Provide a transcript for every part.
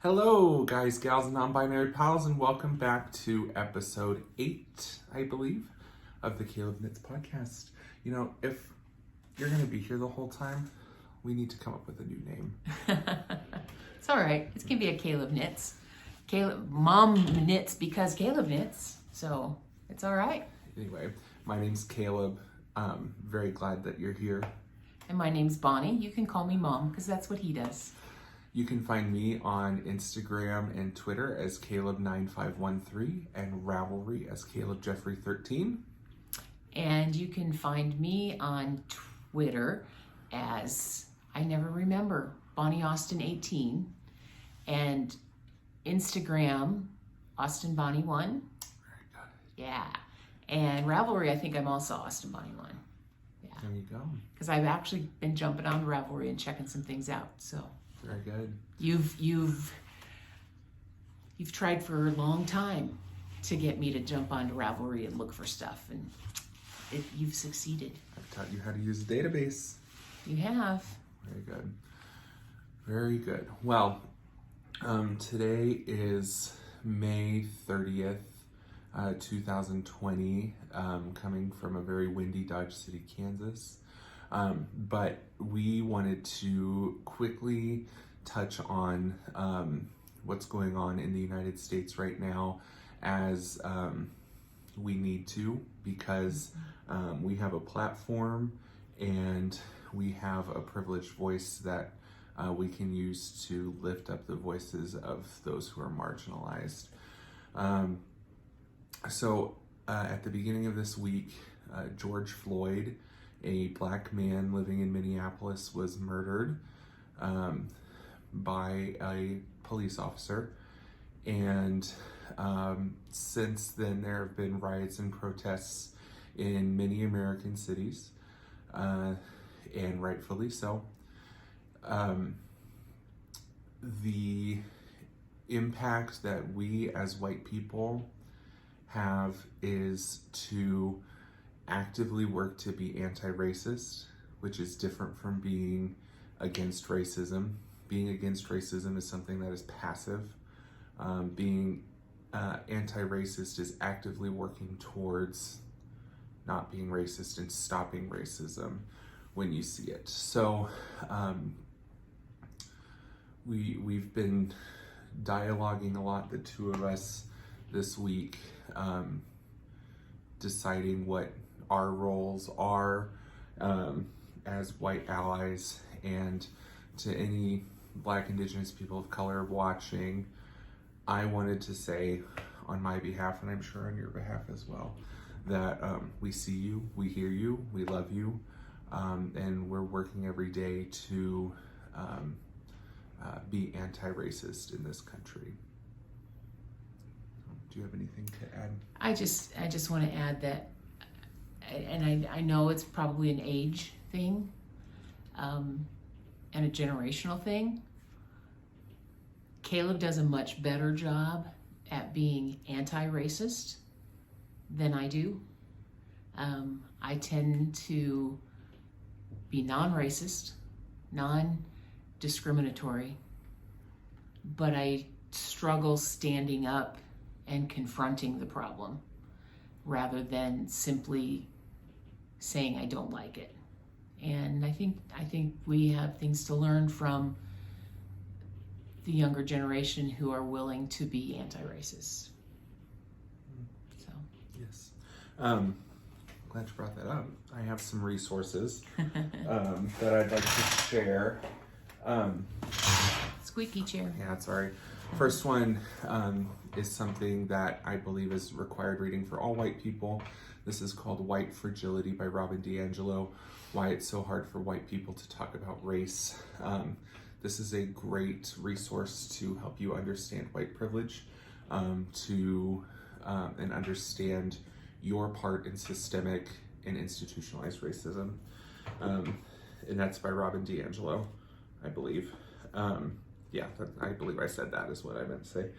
Hello, guys, gals, and non-binary pals, and welcome back to episode 8, I believe, of the Caleb Knits podcast. You know, if you're going to be here the whole time, we need to come up with a new name. It's all right. It's going to be a Caleb Knits. Mom knits because Caleb knits, so it's all right. Anyway, my name's Caleb. Very glad that you're here. And my name's Bonnie. You can call me Mom because that's what he does. You can find me on Instagram and Twitter as Caleb9513 and Ravelry as CalebJeffrey13. And you can find me on Twitter as, I never remember, Bonnie Austin 18. And Instagram, Austin Bonnie 1. Very good. Yeah. And Ravelry, I think I'm also Austin Bonnie 1. Yeah. There you go. Because I've actually been jumping on Ravelry and checking some things out, so. Very good. You've tried for a long time to get me to jump onto Ravelry and look for stuff, and you've succeeded. I've taught you how to use a database. You have. Very good. Very good. Well, today is May 30th, 2020, coming from a very windy Dodge City, Kansas. But we wanted to quickly touch on what's going on in the United States right now, as we need to, because we have a platform and we have a privileged voice that we can use to lift up the voices of those who are marginalized. So at the beginning of this week, George Floyd, a black man living in Minneapolis, was murdered by a police officer. And since then, there have been riots and protests in many American cities, and rightfully so. The impact that we as white people have is to actively work to be anti-racist, which is different from being against racism. Being against racism is something that is passive. Being anti-racist is actively working towards not being racist and stopping racism when you see it. So we've been dialoguing a lot, the two of us, this week, deciding what our roles are as white allies. And to any Black, Indigenous people of color watching, I wanted to say on my behalf, and I'm sure on your behalf as well, that we see you, we hear you, we love you, and we're working every day to be anti-racist in this country. Do you have anything to add? I just want to add that, and I know it's probably an age thing, and a generational thing. Caleb does a much better job at being anti-racist than I do. I tend to be non-racist, non-discriminatory, but I struggle standing up and confronting the problem rather than simply saying I don't like it. And I think we have things to learn from the younger generation who are willing to be anti-racist. So. Yes. Glad you brought that up. I have some resources that I'd like to share. Squeaky chair. Yeah, sorry. First one is something that I believe is required reading for all white people. This is called White Fragility by Robyn Why It's So Hard for White People to Talk About Race. This is a great resource to help you understand white privilege, and understand your part in systemic and institutionalized racism. And that's by Robyn I believe. Yeah, I believe I said that is what I meant to say.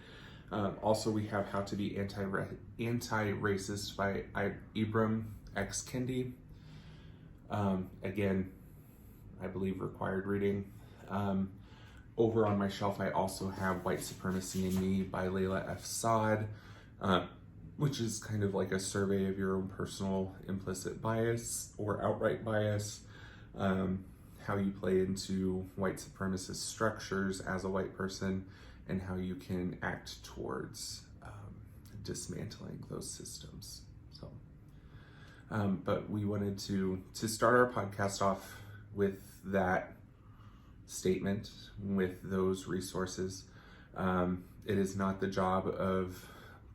Also, we have How to Be Anti-Racist by Ibram X. Kendi. Again, I believe required reading. over on my shelf, I also have White Supremacy in Me by Layla F. Saad, which is kind of like a survey of your own personal implicit bias or outright bias, how you play into white supremacist structures as a white person, and how you can act towards dismantling those systems. So, but we wanted to start our podcast off with that statement, with those resources. It is not the job of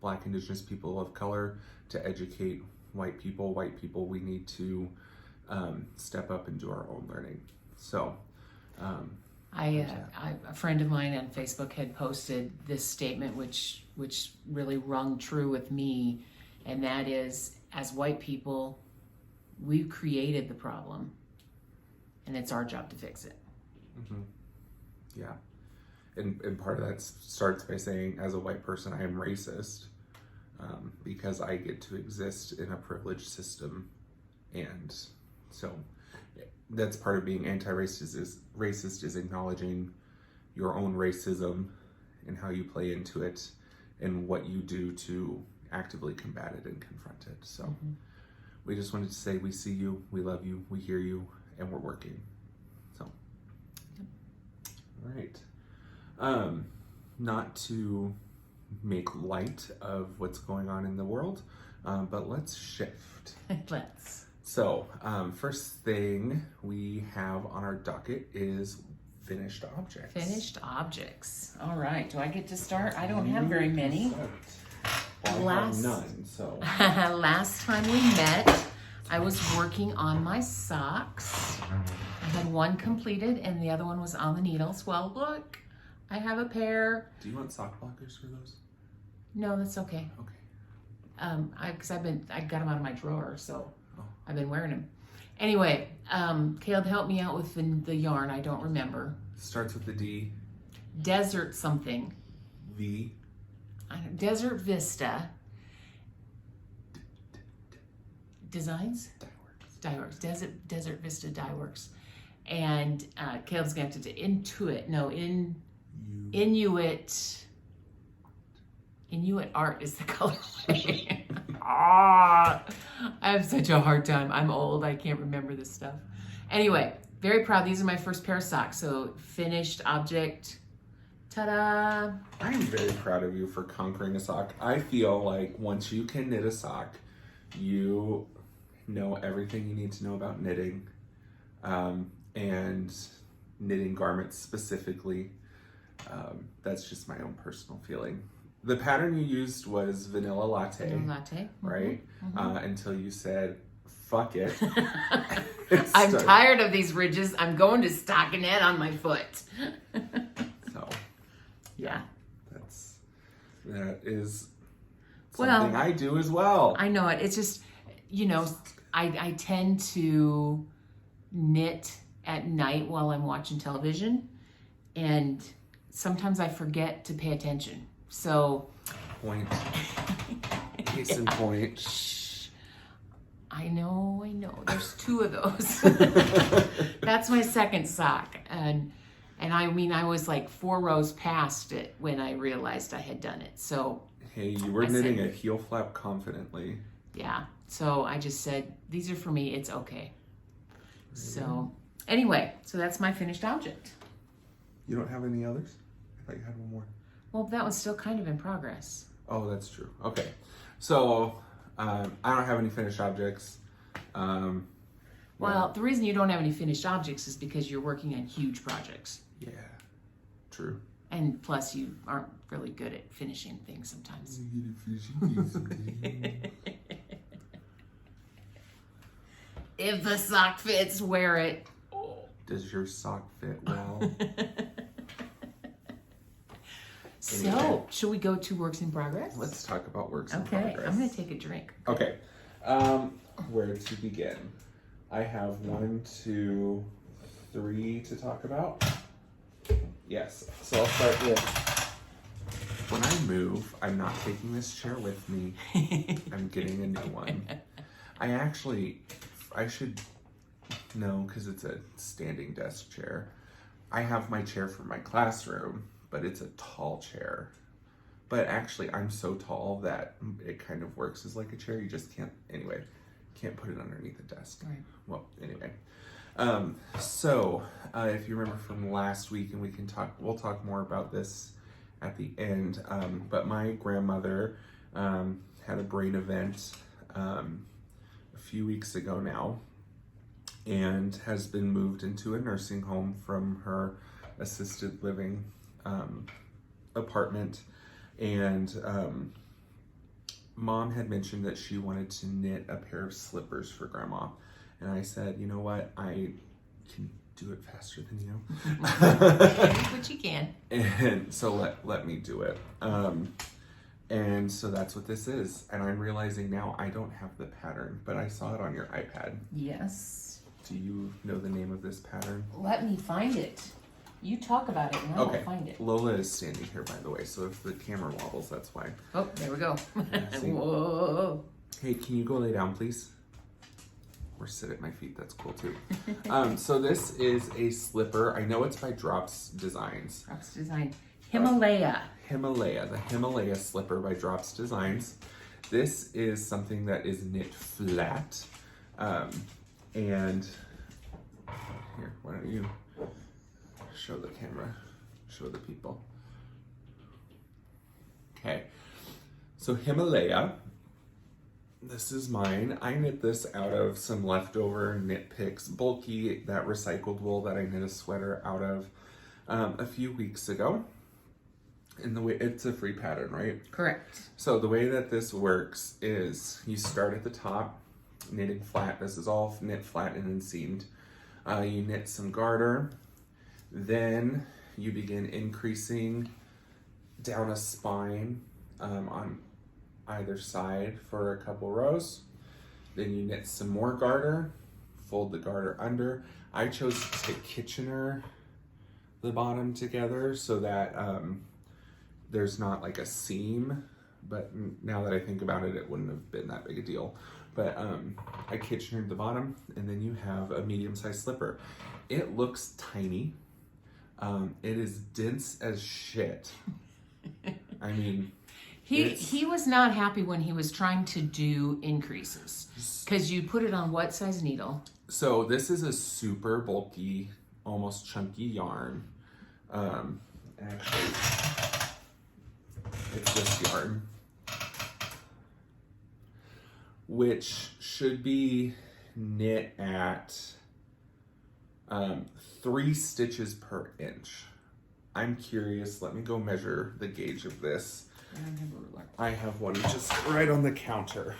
Black, Indigenous people of color to educate white people. White people, we need to step up and do our own learning. So, a friend of mine on Facebook had posted this statement, which really rung true with me, and that is, as white people, we've created the problem, and it's our job to fix it. Mm-hmm. Yeah, and part of that starts by saying, as a white person, I am racist because I get to exist in a privileged system, and so that's part of being anti-racist. Racist is acknowledging your own racism and how you play into it and what you do to actively combat it and confront it. So we just wanted to say we see you, we love you, we hear you, and we're working. So, all right. Not to make light of what's going on in the world, but let's shift. Let's. So, first thing we have on our docket is finished objects. Finished objects. All right. Do I get to start? I don't have very many. Well, I have none, so. Last time we met, I was working on my socks. I had one completed and the other one was on the needles. Well, look, I have a pair. Do you want sock blockers for those? No, that's okay. Okay. Because I got them out of my drawer, so I've been wearing them. Anyway, Caleb helped me out with the yarn. I don't remember. Starts with the D. Desert something. V. Desert Vista. Designs? Dyeworks. Desert Vista Dyeworks. And Caleb's going to have to Inuit art is the colorway. I have such a hard time. I'm old. I can't remember this stuff. Anyway, very proud. These are my first pair of socks. So finished object. Ta-da! I'm very proud of you for conquering a sock. I feel like once you can knit a sock, you know everything you need to know about knitting, and knitting garments specifically. That's just my own personal feeling. The pattern you used was vanilla latte. Right? Mm-hmm. Until you said, fuck it. I'm tired of these ridges. I'm going to stockinette on my foot. So, yeah. That is something I do as well. I know it. It's just, I tend to knit at night while I'm watching television, and sometimes I forget to pay attention. So, point. Case in point. Shh. I know. There's two of those. That's my second sock, and I mean, I was like 4 rows past it when I realized I had done it. So, hey, you were knitting a heel flap confidently. Yeah. So I just said, these are for me. It's okay. So anyway, so that's my finished object. You don't have any others? I thought you had one more. Well, that was still kind of in progress. Oh, that's true. Okay. So, I don't have any finished objects. Well, the reason you don't have any finished objects is because you're working on huge projects. Yeah, true. And plus, you aren't really good at finishing things sometimes. If the sock fits, wear it. Does your sock fit well? So, should we go to works in progress? Let's talk about works in progress. Okay, I'm going to take a drink. Okay. Where to begin? I have 1, 2, 3 to talk about. Yes. So I'll start with, when I move, I'm not taking this chair with me. I'm getting a new one. I should know, because it's a standing desk chair. I have my chair for my classroom, but it's a tall chair. But actually, I'm so tall that it kind of works as like a chair. You just can't, anyway, can't put it underneath the desk. Right. Well, anyway. So, if you remember from last week, and we'll talk more about this at the end, but my grandmother had a brain event a few weeks ago now, and has been moved into a nursing home from her assisted living apartment. And Mom had mentioned that she wanted to knit a pair of slippers for Grandma. And I said, you know what, I can do it faster than you. But you can. And so let me do it. And so that's what this is. And I'm realizing now I don't have the pattern, but I saw it on your iPad. Yes. Do you know the name of this pattern? Let me find it. You talk about it and I will find it. Lola is standing here, by the way, so if the camera wobbles, that's why. Oh, there we go. See? Whoa. Hey, can you go lay down, please? Or sit at my feet, that's cool too. So this is a slipper. I know it's by Drops Designs. Drops Design. Himalaya. The Himalaya Slipper by Drops Designs. This is something that is knit flat. And here, why don't you show the camera, show the people. Okay, so Himalaya, this is mine. I knit this out of some leftover Knit Picks bulky, that recycled wool that I knit a sweater out of a few weeks ago. And the way, it's a free pattern, right? Correct. So the way that this works is you start at the top, knitting flat. This is all knit flat and then seamed. You knit some garter, then you begin increasing down a spine on either side for a couple rows. Then you knit some more garter, fold the garter under. I chose to Kitchener the bottom together so that there's not like a seam, but now that I think about it, it wouldn't have been that big a deal. But I Kitchenered the bottom, and then you have a medium-sized slipper. It looks tiny. It is dense as shit. I mean, he was not happy when he was trying to do increases because you put it on what size needle? So this is a super bulky, almost chunky yarn. Actually, it's this yarn, which should be knit at 3 stitches per inch. I'm curious, let me go measure the gauge of this. I don't have a ruler. I have one just right on the counter.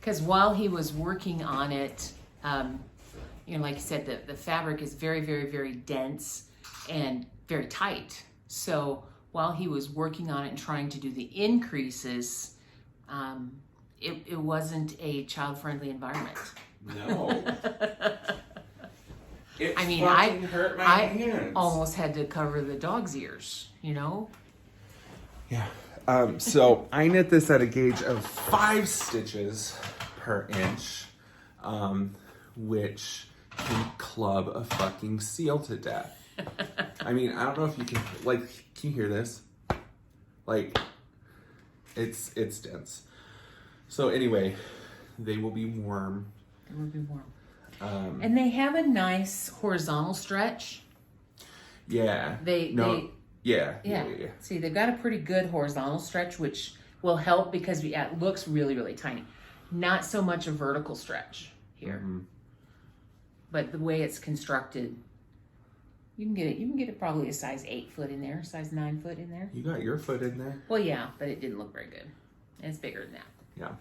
Because while he was working on it, you know, like you said, the fabric is very, very, very dense and very tight. So while he was working on it and trying to do the increases, it wasn't a child-friendly environment. No. It I mean, hurt my hands. almost had to cover the dog's ears, you know? Yeah. So I knit this at a gauge of 5 stitches per inch, which can club a fucking seal to death. I mean, I don't know if you can, like, can you hear this? Like, it's dense. So anyway, they will be warm. It will be warm. And they have a nice horizontal stretch. Yeah. Yeah. See, they've got a pretty good horizontal stretch, which will help because it looks really, really tiny. Not so much a vertical stretch here. Mm-hmm. But the way it's constructed, you can get it probably a size 8 foot in there, size 9 foot in there. You got your foot in there? Well, yeah, but it didn't look very good. And it's bigger than that. Yeah.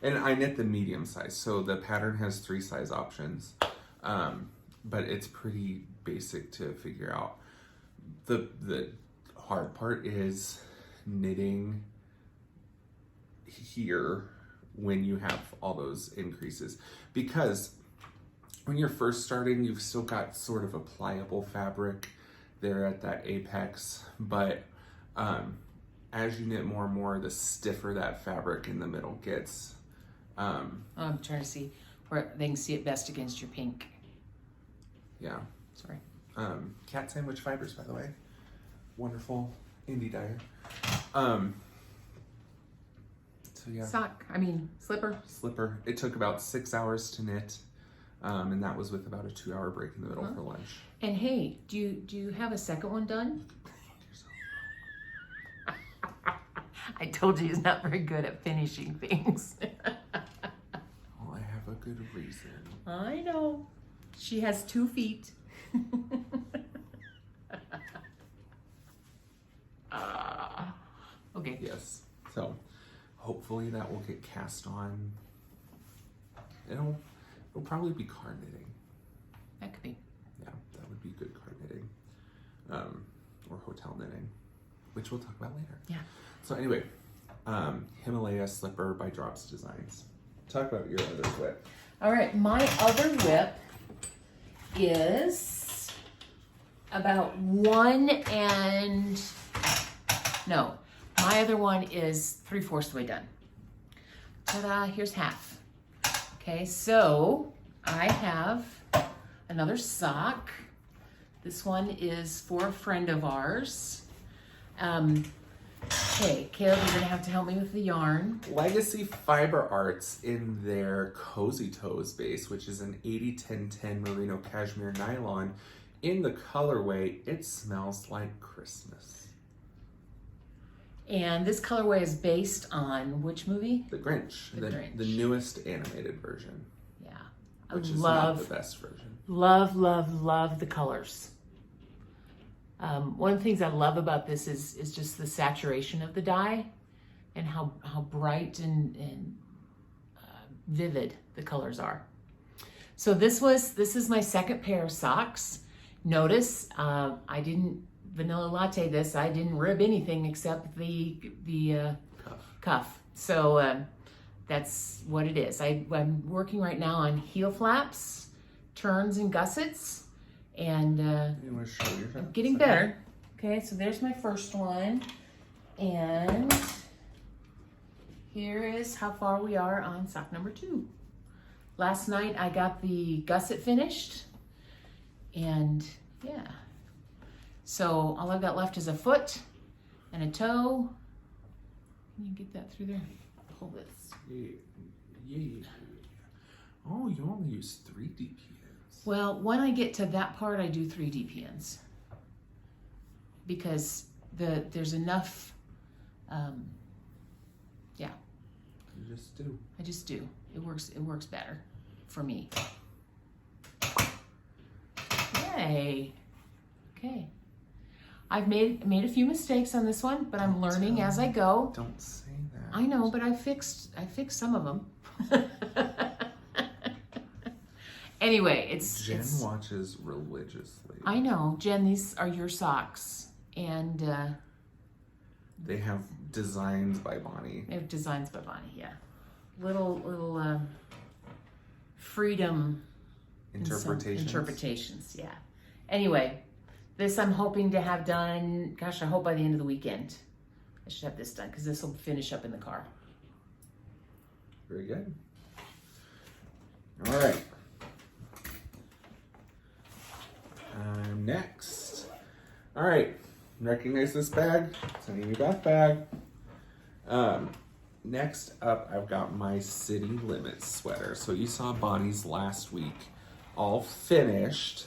And I knit the medium size, so the pattern has 3 size options. But it's pretty basic to figure out. The hard part is knitting here when you have all those increases, because when you're first starting, you've still got sort of a pliable fabric there at that apex, but as you knit more and more, the stiffer that fabric in the middle gets. I'm trying to see where they can see it best against your pink. Yeah. Sorry. Cat sandwich fibers, by the way. Wonderful indie dyer. So yeah. Slipper. Slipper. It took about 6 hours to knit. And that was with about a 2-hour break in the middle for lunch. And hey, do you have a second one done? I told you he's not very good at finishing things. Well, I have a good reason. I know. She has 2 feet. Okay. Yes. So hopefully that will get cast on. It'll probably be car knitting. That could be. Yeah, that would be good car knitting. Or hotel knitting, which we'll talk about later. Yeah. So anyway, Himalaya Slipper by Drops Designs. Talk about your other whip. All right, my other whip is about my other one is 3/4 the way done. Ta-da, here's half. Okay, so I have another sock. This one is for a friend of ours. Okay, Caleb, you're gonna have to help me with the yarn. Legacy Fiber Arts in their Cozy Toes base, which is an 80-10-10 merino cashmere nylon. In the colorway, it smells like Christmas. And this colorway is based on which movie? The Grinch, the newest animated version. Yeah, which is not the best version. Love the colors. One of the things I love about this is just the saturation of the dye and how bright and vivid the colors are. So this is my second pair of socks. Notice I didn't vanilla latte this. I didn't rib anything except the cuff. So that's what it is. I'm working right now on heel flaps, turns, and gussets. And you want to show your I'm getting better. Okay, so there's my first one. And here is how far we are on sock number 2. Last night I got the gusset finished. And yeah. So all I've got left is a foot and a toe. Can you get that through there? Pull this. Yeah. Oh, you only use 3 DPNs. Well, when I get to that part, I do 3 DPNs because there's enough. Yeah. You just do. I just do. It works better for me. Yay. Okay. I've made a few mistakes on this one, but I'm learning as I go. Don't say that. I know, but I fixed some of them. Anyway, Jen watches religiously. I know, Jen. These are your socks, and they have designs by Bonnie. They have designs by Bonnie. Yeah, little freedom interpretations. Yeah. Anyway, this I'm hoping to have done. Gosh, I hope by the end of the weekend. I should have this done because this will finish up in the car. Very good. All right. Next. All right. Recognize this bag? It's a Amy Beth bag. Next up, I've got my City Limits sweater. So you saw Bonnie's last week, all finished.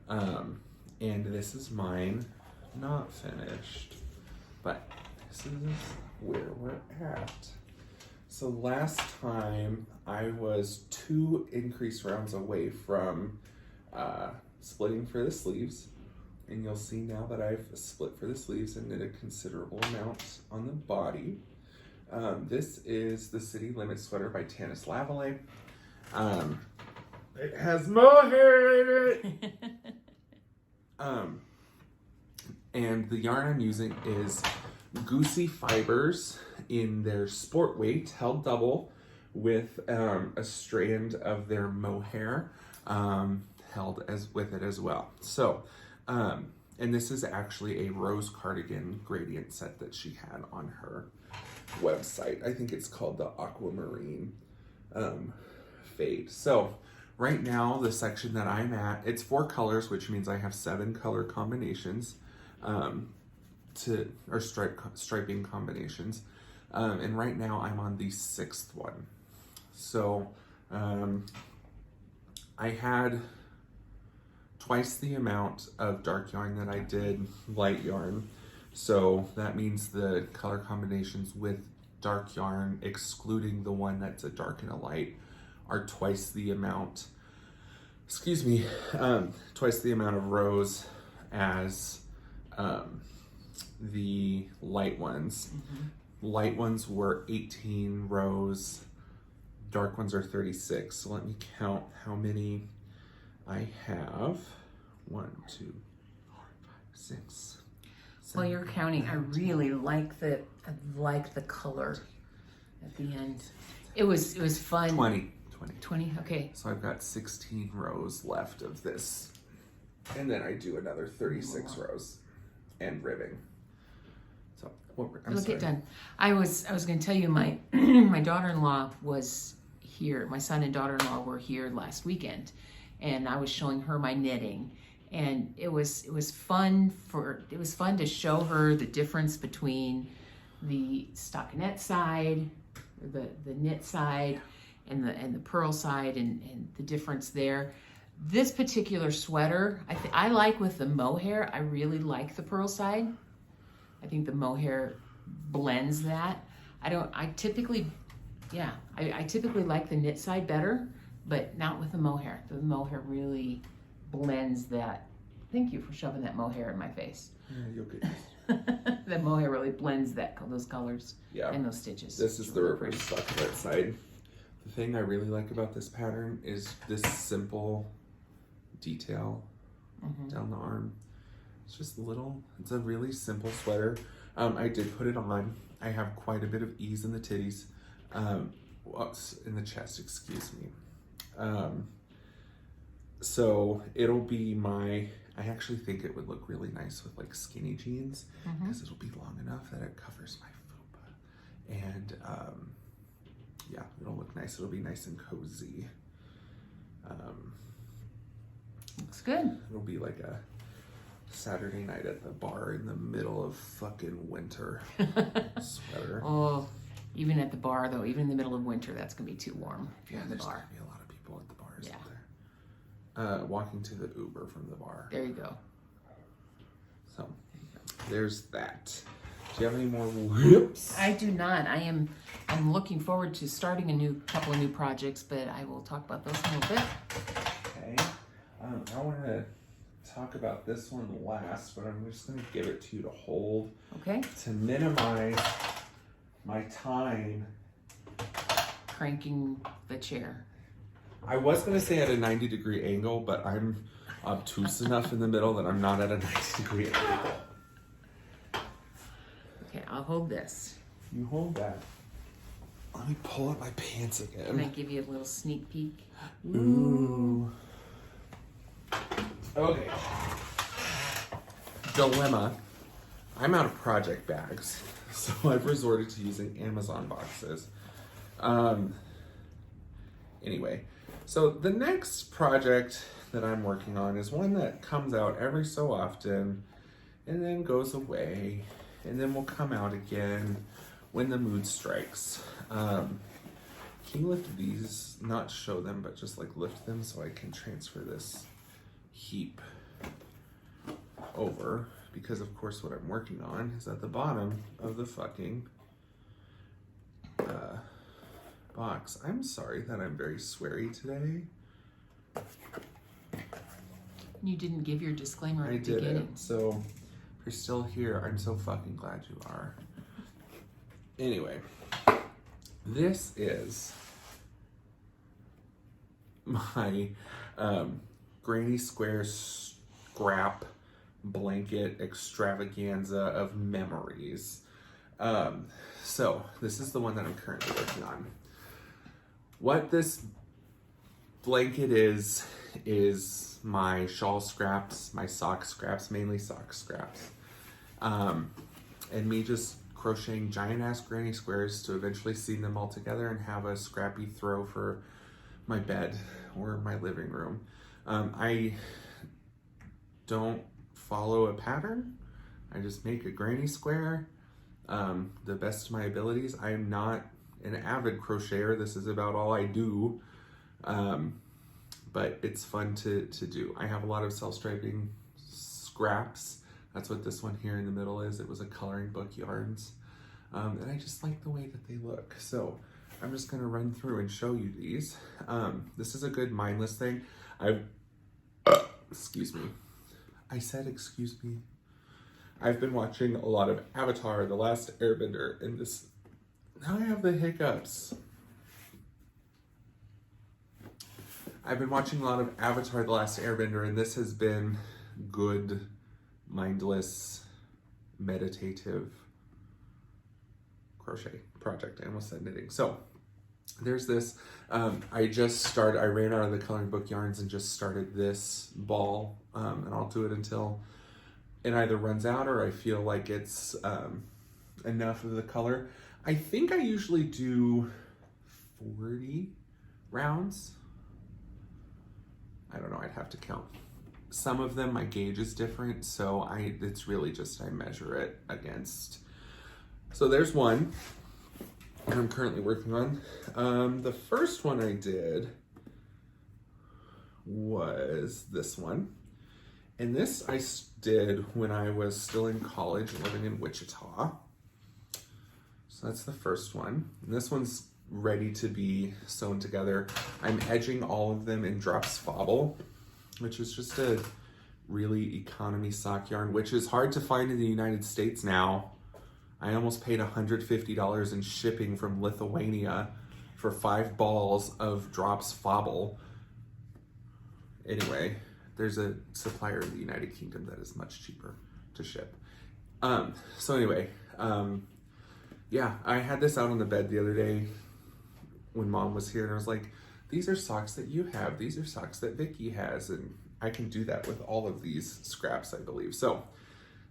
And this is mine, not finished. But this is where we're at. So last time I was 2 increase rounds away from splitting for the sleeves, and you'll see now that I've split for the sleeves and knit a considerable amount on the body. This is the City Limits sweater by Tanis Lavallee. It has mohair in it. And the yarn I'm using is Goosey Fibers in their sport weight, held double, with a strand of their mohair held with it as well. So, and this is actually a rose cardigan gradient set that she had on her website. I think it's called the Aquamarine Fade. So right now, the section that I'm at, it's 4 colors, which means I have 7 color combinations, or striping combinations. And right now I'm on the 6th one. So I had twice the amount of dark yarn that I did light yarn. So that means the color combinations with dark yarn, excluding the one that's a dark and a light, are twice the amount, twice the amount of rows as the light ones. Light ones were 18 rows, dark ones are 36. So let me count how many I have. 1, 2, 4, 5, 6. While you're counting, I really like the color at the end. It was fun. 20. Okay. So I've got 16 rows left of this. And then I do another 36 rows and ribbing. So I'm It'll sorry. get done. I was going to tell you my my daughter-in-law was here. My son and daughter-in-law were here last weekend, and I was showing her my knitting, and it was fun to show her the difference between the stockinette side, the knit side, and the purl side, and the difference there. This particular sweater, I like with the mohair. I really like the purl side. I think the mohair blends that. I typically like the knit side better, but not with the mohair. The mohair really blends that. Thank you for shoving that mohair in my face. Yeah, you'll get used. The mohair really blends those colors and those stitches. This is the reverse stockinette side. The thing I really like about this pattern is this simple detail down the arm. It's just it's a really simple sweater. I did put it on. I have quite a bit of ease in the titties, in the chest, excuse me. So it'll be I actually think it would look really nice with like skinny jeans, because it'll be long enough that it covers my fupa. And yeah, it'll look nice. It'll be nice and cozy. Looks good. It'll be like a Saturday night at the bar in the middle of fucking winter sweater. Oh, even at the bar though, even in the middle of winter, that's gonna be too warm. Yeah, in the there's bar. gonna be a lot of people at the bars Yeah. out there. Walking to the Uber from the bar. There you go. So there's that. Do you have any more whips? I do not. I'm looking forward to starting a couple of new projects, but I will talk about those in a little bit. Okay. I want to talk about this one last, but I'm just going to give it to you to hold. Okay. To minimize my time. Cranking the chair. I was going to say at a 90-degree angle, but I'm obtuse enough in the middle that I'm not at a 90-degree angle. Okay, I'll hold this. You hold that. Let me pull up my pants again. Can I give you a little sneak peek? Ooh. Okay. Dilemma. I'm out of project bags, so I've resorted to using Amazon boxes. Anyway, so the next project that I'm working on is one that comes out every so often and then goes away and then will come out again when the mood strikes. Can you lift these? Not show them, but just like lift them so I can transfer this heap over, because of course what I'm working on is at the bottom of the fucking box. I'm sorry that I'm very sweary today. You didn't give your disclaimer at I the beginning. didn't. So if you're still here, I'm so fucking glad you are. Anyway, this is my Granny Square scrap blanket extravaganza of memories. So this is the one that I'm currently working on. What this blanket is my shawl scraps, my sock scraps, mainly sock scraps, and me just crocheting giant ass granny squares to eventually seam them all together and have a scrappy throw for my bed or my living room. I don't follow a pattern. I just make a granny square, the best of my abilities. I am not an avid crocheter. This is about all I do, but it's fun to do. I have a lot of self-striping scraps. That's what this one here in the middle is. It was a coloring book yarns, and I just like the way that they look. So I'm just gonna run through and show you these. This is a good mindless thing. Excuse me. I said excuse me. I've been watching a lot of Avatar, The Last Airbender, and this, now I have the hiccups. I've been watching a lot of Avatar, The Last Airbender, and this has been good, mindless, meditative crochet project. I almost said knitting. So there's this, I ran out of the coloring book yarns and just started this ball, and I'll do it until it either runs out or I feel like it's enough of the color. I think I usually do 40 rounds. I don't know, I'd have to count. Some of them, my gauge is different, so it's really just I measure it against. So there's one that I'm currently working on. The first one I did was this one. And this I did when I was still in college living in Wichita. So that's the first one. And this one's ready to be sewn together. I'm edging all of them in Drops Fobble, which is just a really economy sock yarn, which is hard to find in the United States now. I almost paid $150 in shipping from Lithuania for 5 balls of Drops Fobble. Anyway, there's a supplier in the United Kingdom that is much cheaper to ship. So anyway, yeah, I had this out on the bed the other day when Mom was here, and I was like, these are socks that you have. These are socks that Vicky has, and I can do that with all of these scraps, I believe. So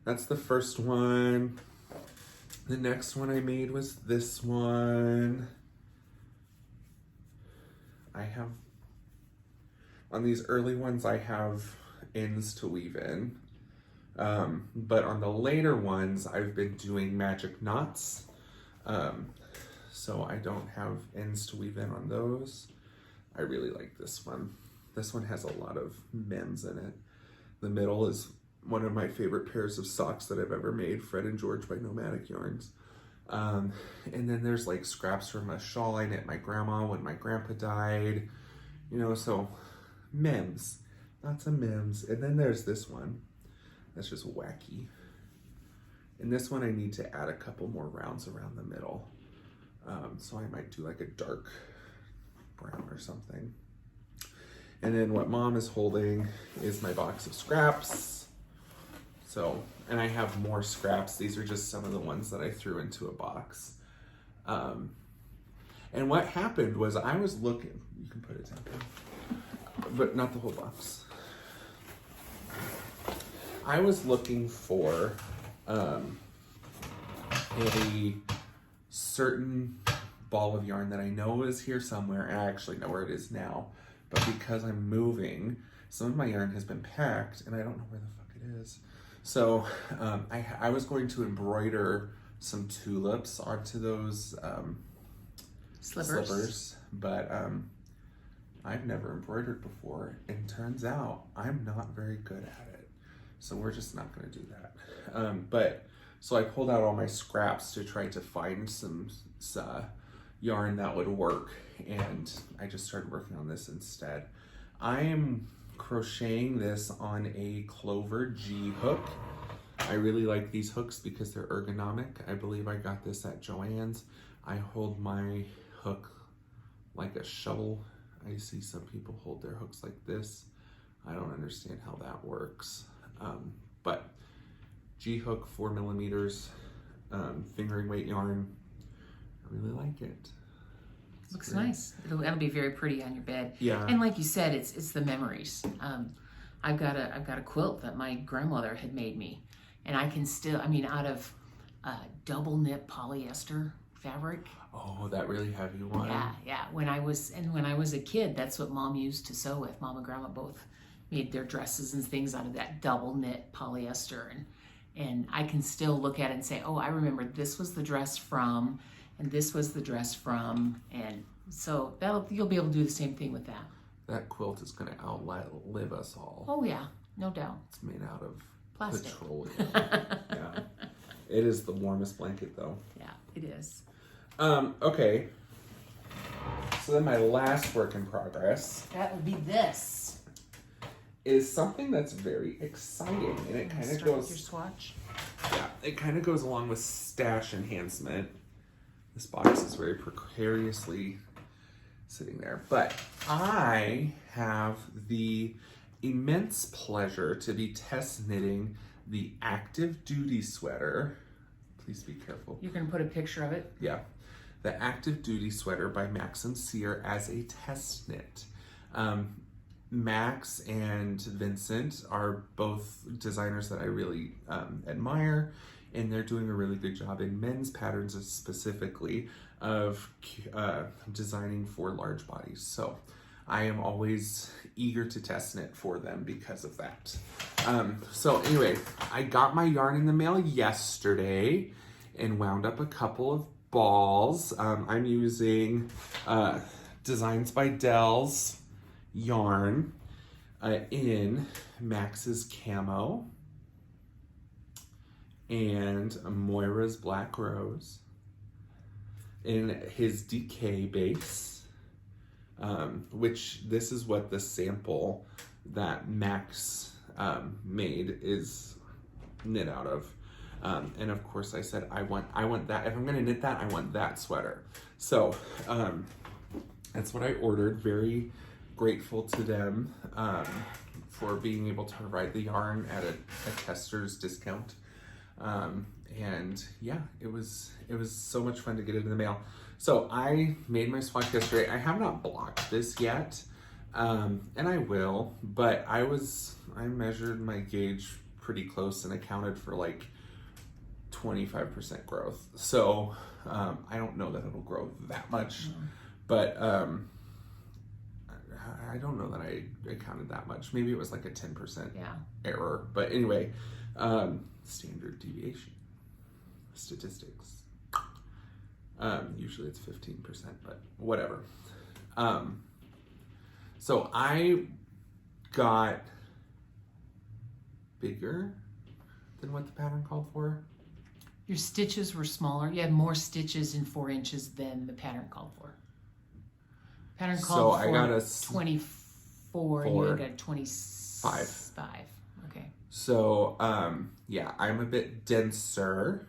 that's the first one. The next one I made was this one. On these early ones, I have ends to weave in. But on the later ones, I've been doing magic knots. So I don't have ends to weave in on those. I really like this one. This one has a lot of mems in it. The middle is one of my favorite pairs of socks that I've ever made, Fred and George by Nomadic Yarns. And then there's like scraps from a shawl I knit my grandma when my grandpa died. You know, so mems, lots of mems. And then there's this one that's just wacky. And this one I need to add a couple more rounds around the middle. So I might do like a dark brown or something. And then what Mom is holding is my box of scraps. So, and I have more scraps. These are just some of the ones that I threw into a box. And what happened was I was looking, you can put it down, but not the whole box. I was looking for a certain ball of yarn that I know is here somewhere, and I actually know where it is now, but because I'm moving, some of my yarn has been packed and I don't know where the fuck it is. So I was going to embroider some tulips onto those slippers, but I've never embroidered before, and turns out I'm not very good at it. So we're just not gonna do that. So I pulled out all my scraps to try to find some yarn that would work, and I just started working on this instead. I am crocheting this on a Clover G hook. I really like these hooks because they're ergonomic. I believe I got this at Joann's. I hold my hook like a shovel. I see some people hold their hooks like this. I don't understand how that works. But G-hook, 4 millimeters, fingering weight yarn. I really like it. Looks nice. That'll be very pretty on your bed. Yeah. And like you said, it's the memories. I've got a quilt that my grandmother had made me, and I can still, out of double knit polyester fabric. Oh, that really heavy one. Yeah. When I was a kid, that's what Mom used to sew with. Mom and Grandma both made their dresses and things out of that double knit polyester, and I can still look at it and say, oh, I remember this was the dress from, and this was the dress from, and so you'll be able to do the same thing with that. That quilt is going to outlive us all. Oh yeah, no doubt. It's made out of Plastic. petroleum. Yeah. It is the warmest blanket though. Yeah, it is. Okay. So then my last work in progress. That would be this. Is something that's very exciting, and it kind of goes. With your swatch. Yeah, it kind of goes along with stash enhancement. This box is very precariously sitting there, but I have the immense pleasure to be test knitting the Active Duty sweater. Please be careful. You can put a picture of it. Yeah, the Active Duty sweater by Max and Sear as a test knit. Max and Vincent are both designers that I really admire, and they're doing a really good job in men's patterns specifically of designing for large bodies. So I am always eager to test knit for them because of that. So anyway, I got my yarn in the mail yesterday and wound up a couple of balls. I'm using Designs by Dell's yarn in Max's Camo and Moira's Black Rose in his DK base, which this is what the sample that Max made is knit out of. And of course I said, I want that. If I'm gonna knit that, I want that sweater. So that's what I ordered. Very grateful to them for being able to provide the yarn at a tester's discount. And yeah, it was so much fun to get it in the mail. So I made my swatch yesterday. I have not blocked this yet, and I will, but I measured my gauge pretty close and accounted for like 25% growth. So I don't know that it'll grow that much, but I don't know that I accounted that much. Maybe it was like a 10% error. But anyway, standard deviation statistics. Usually it's 15%, but whatever. So I got bigger than what the pattern called for. Your stitches were smaller. You had more stitches in 4 inches than the pattern called for. Pattern called for I got a 24, and you got a 25. Okay. So, yeah, I'm a bit denser,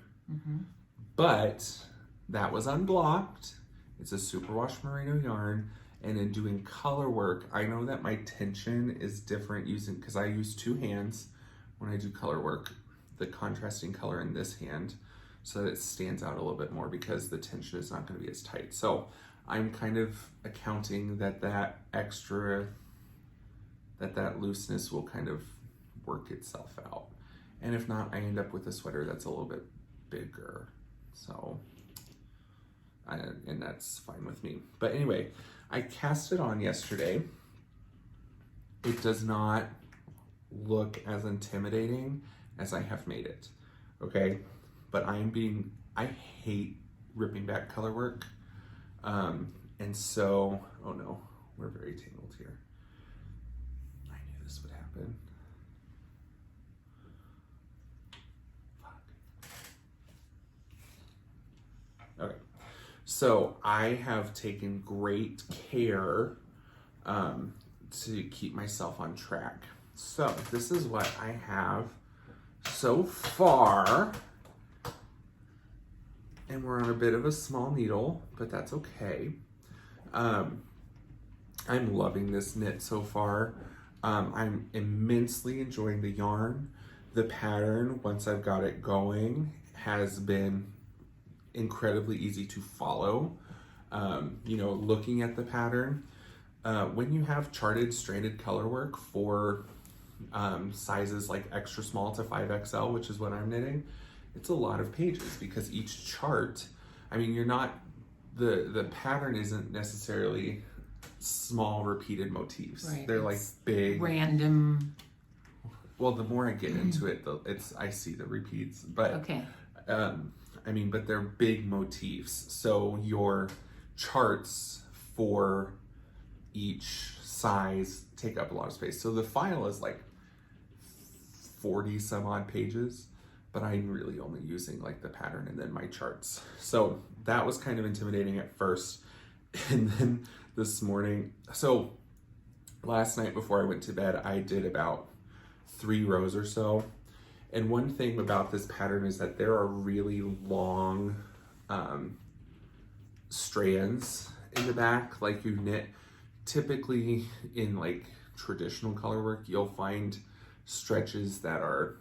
but that was unblocked. It's a superwash merino yarn, and in doing color work, I know that my tension is different because I use 2 hands when I do color work, the contrasting color in this hand, so that it stands out a little bit more because the tension is not going to be as tight. So I'm kind of accounting that extra, that looseness will kind of work itself out. And if not, I end up with a sweater that's a little bit bigger. So, and that's fine with me. But anyway, I cast it on yesterday. It does not look as intimidating as I have made it, okay? But I hate ripping back color work. And so, oh no, we're very tangled here. I knew this would happen. Fuck. Okay, so I have taken great care to keep myself on track. So this is what I have so far. And we're on a bit of a small needle, but that's okay. I'm loving this knit so far. I'm immensely enjoying the yarn. The pattern, once I've got it going, has been incredibly easy to follow. Looking at the pattern, when you have charted stranded color work for sizes like extra small to 5XL, which is what I'm knitting, it's a lot of pages because each chart, I mean, you're not, the pattern isn't necessarily small repeated motifs. Right. They're like big. Random. Well, the more I get into it, I see the repeats. But, Okay. I mean, but they're big motifs. So your charts for each size take up a lot of space. So the file is like 40 some odd pages, but I'm really only using like the pattern and then my charts. So that was kind of intimidating at first. And then this morning, so last night before I went to bed, I did about 3 rows or so. And one thing about this pattern is that there are really long strands in the back, like you knit. Typically in like traditional color work, you'll find stretches that are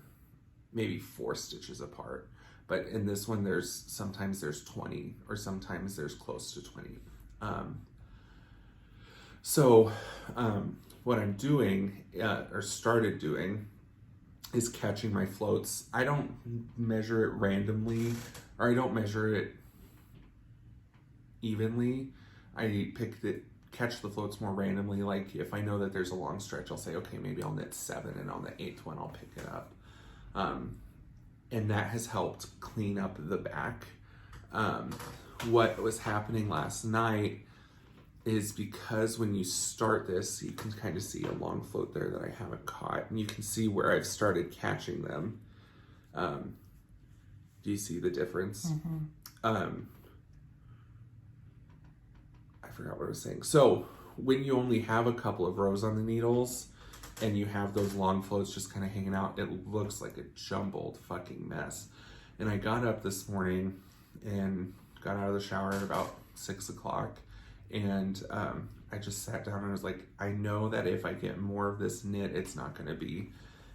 maybe 4 stitches apart. But in this one, sometimes there's 20, or sometimes there's close to 20. What I'm doing, or started doing, is catching my floats. I don't measure it randomly, or I don't measure it evenly. I catch the floats more randomly. Like if I know that there's a long stretch, I'll say, okay, maybe I'll knit 7, and on the 8th one, I'll pick it up. And that has helped clean up the back. What was happening last night is because when you start this, you can kind of see a long float there that I haven't caught, and you can see where I've started catching them. Do you see the difference? Mm-hmm. I forgot what I was saying. So when you only have a couple of rows on the needles and you have those long floats just kind of hanging out, it looks like a jumbled fucking mess. And I got up this morning and got out of the shower at about 6 o'clock. And I just sat down and I was like, I know that if I get more of this knit, it's not going to be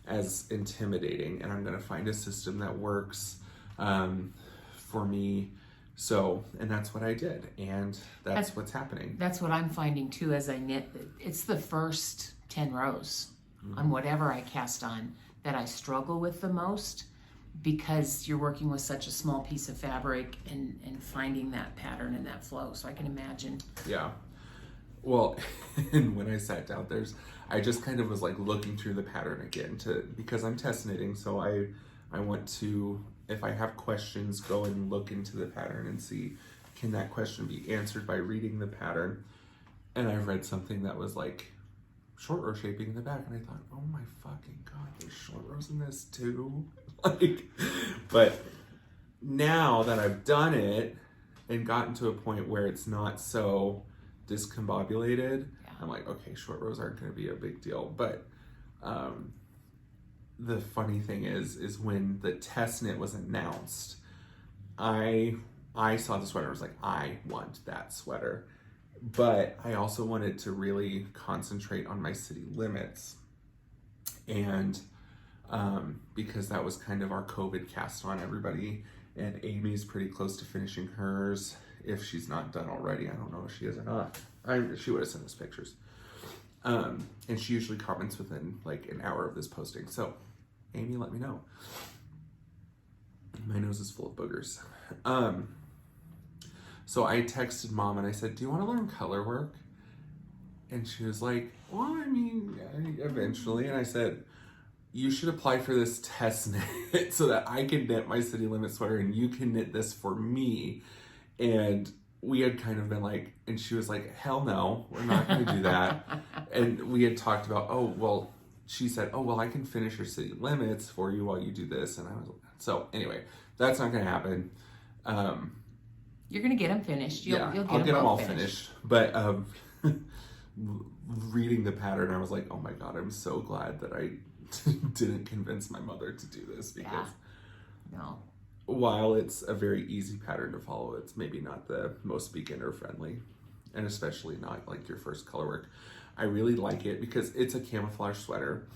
as intimidating, and I'm going to find a system that works for me. So, and that's what I did, and that's what's happening. That's what I'm finding too as I knit. It's the first 10 rows on whatever I cast on that I struggle with the most, because you're working with such a small piece of fabric and finding that pattern and that flow. So I can imagine. Yeah. Well, and when I sat down, I just kind of was like looking through the pattern again because I'm test knitting. So I want to, if I have questions, go and look into the pattern and see, can that question be answered by reading the pattern? And I read something that was like short row shaping in the back, and I thought, oh my fucking God, there's short rows in this too. But now that I've done it and gotten to a point where it's not so discombobulated, I'm like, okay, short rows aren't going to be a big deal. But the funny thing is when the test knit was announced, I saw the sweater. I was like, I want that sweater. But I also wanted to really concentrate on my city limits, and because that was kind of our COVID cast on everybody, and Amy's pretty close to finishing hers, if she's not done already. I don't know if she is or not. She would have sent us pictures. And she usually comments within like an hour of this posting. So Amy, let me know. My nose is full of boogers. So I texted Mom and I said, do you want to learn color work? And she was like, well, I mean, eventually. And I said, you should apply for this test knit so that I can knit my city limit sweater and you can knit this for me. And we had kind of been like, and she was like, hell no, we're not going to do that. And we had talked about, oh, well, she said, oh, well, I can finish your city limits for you while you do this. And I was, so anyway, that's not going to happen. You're going to get them finished. You'll get them all finished. But reading the pattern, I was like, oh my God, I'm so glad that I didn't convince my mother to do this, because while it's a very easy pattern to follow, it's maybe not the most beginner friendly, and especially not like your first color work. I really like it because it's a camouflage sweater.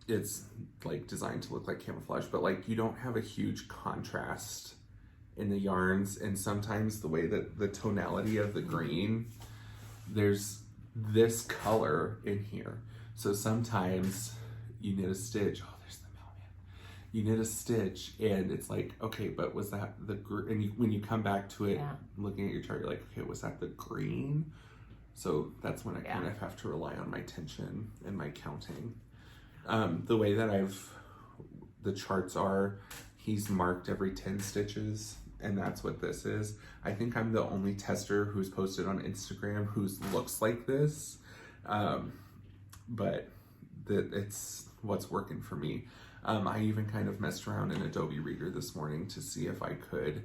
It's like designed to look like camouflage, but like you don't have a huge contrast in the yarns, and sometimes the way that the tonality of the green, there's this color in here. So sometimes you knit a stitch, oh, there's the mailman. you knit a stitch and it's like, okay, but was that when you come back to it, looking at your chart, you're like, okay, was that the green? So that's when I kind of have to rely on my tension and my counting. The way that the charts are, he's marked every 10 stitches, and that's what this is. I think I'm the only tester who's posted on Instagram who's looks like this, but it's what's working for me. I even kind of messed around in Adobe Reader this morning to see if I could